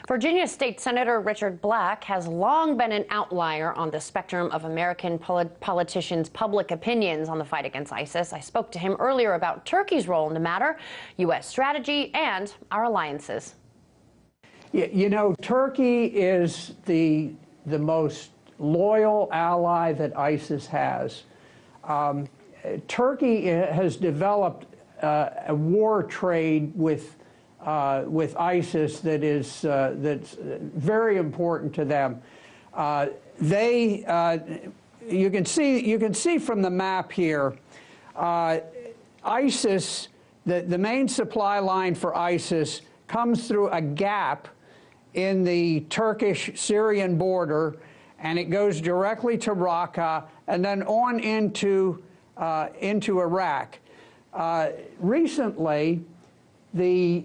Virginia State Senator Richard Black has long been an outlier on the spectrum of American politicians' public opinions on the fight against ISIS. I spoke to him earlier about Turkey's role in the matter, U.S. strategy, and our alliances. You know, Turkey is the most loyal ally that ISIS has. Turkey has developed a war trade with ISIS that is that's very important to them. You can see from the map here, ISIS, the main supply line for ISIS comes through a gap in the Turkish-Syrian border, and it goes directly to Raqqa and then on into Iraq. Recently, the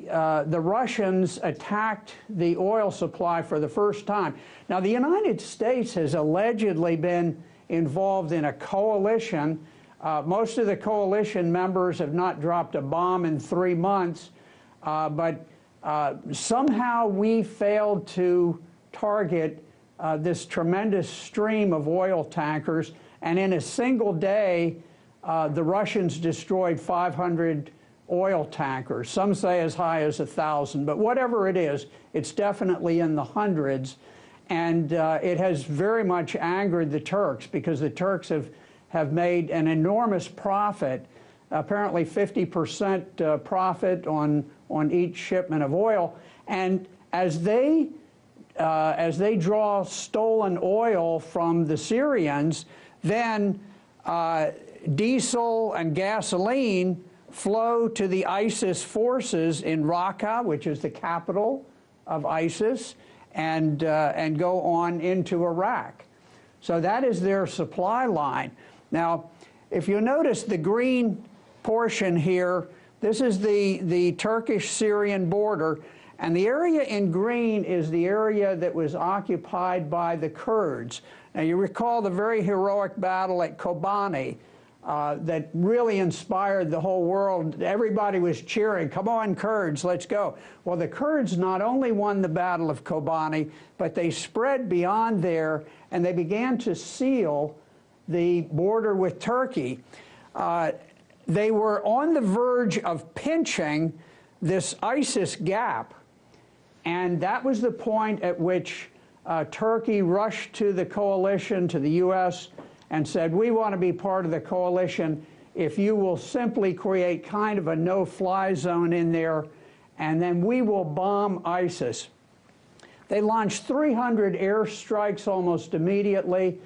Russians attacked the oil supply for the first time. Now, the United States has allegedly been involved in a coalition. Most of the coalition members have not dropped a bomb in 3 months, but somehow we failed to target this tremendous stream of oil tankers, and in a single day, the Russians destroyed 500 oil tankers. Some say as high as 1,000, but whatever it is, it's definitely in the hundreds, and it has very much angered the Turks because the Turks have made an enormous profit, apparently 50% profit on each shipment of oil, and as they draw stolen oil from the Syrians, then diesel and gasoline flow to the ISIS forces in Raqqa, which is the capital of ISIS, and go on into Iraq. So that is their supply line. Now, if you notice the green portion here, this is the Turkish-Syrian border, and the area in green is the area that was occupied by the Kurds. Now, you recall the very heroic battle at Kobani that really inspired the whole world. Everybody was cheering, "Come on, Kurds, let's go." Well, the Kurds not only won the Battle of Kobani, but they spread beyond there, and they began to seal the border with Turkey. They were on the verge of pinching this ISIS gap, and that was the point at which Turkey rushed to the coalition, to the U.S., and said, "We want to be part of the coalition if you will simply create kind of a no-fly zone in there, and then we will bomb ISIS." They launched 300 airstrikes almost immediately.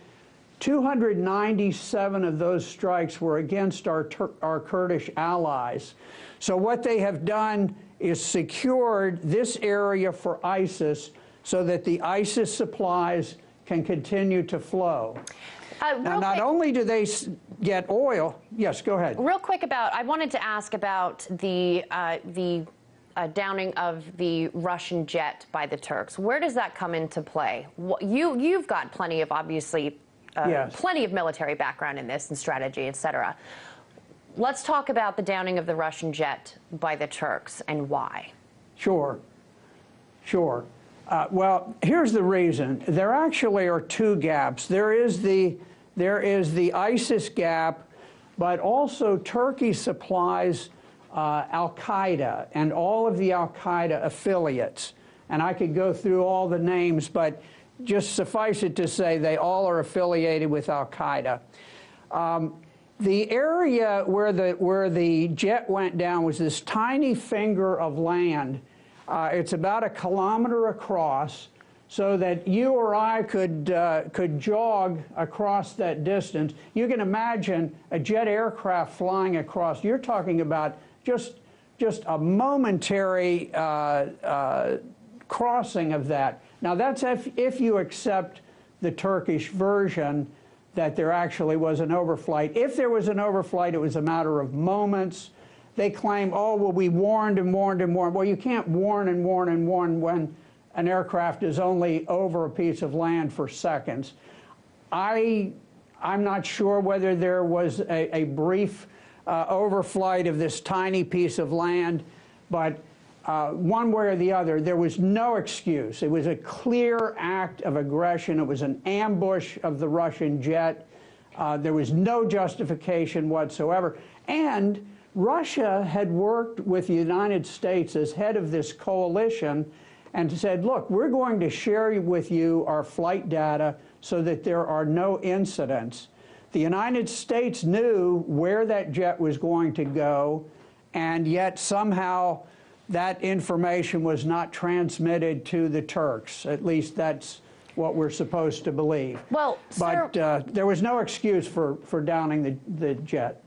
297 of those strikes were against our Kurdish allies. So what they have done is secured this area for ISIS so that the ISIS supplies can continue to flow. Now, not only do they get oil, yes, go ahead. Real quick I wanted to ask about the downing of the Russian jet by the Turks. Where does that come into play? You've got plenty of, obviously, yes, plenty of military background in this and strategy, et cetera. Let's talk about the downing of the Russian jet by the Turks and why. Sure. Well, here's the reason. There actually are two gaps. There is the ISIS gap, but also Turkey supplies Al-Qaeda and all of the Al-Qaeda affiliates. And I could go through all the names, but just suffice it to say they all are affiliated with Al-Qaeda. The area where the jet went down was this tiny finger of land. It's about 1 kilometer across, so that you or I could jog across that distance. You can imagine a jet aircraft flying across. You're talking about just a momentary crossing of that. Now, that's if you accept the Turkish version that there actually was an overflight. If there was an overflight, it was a matter of moments. They claim, "Oh, well, we warned and warned and warned." Well, you can't warn and warn and warn when an aircraft is only over a piece of land for seconds. I'm not sure whether there was a brief overflight of this tiny piece of land, but one way or the other, there was no excuse. It was a clear act of aggression. It was an ambush of the Russian jet. There was no justification whatsoever. And Russia had worked with the United States as head of this coalition and said, look, we're going to share with you our flight data so that there are no incidents. The United States knew where that jet was going to go, and yet somehow that information was not transmitted to the Turks. At least that's what we're supposed to believe. Well, but there was no excuse for downing the jet.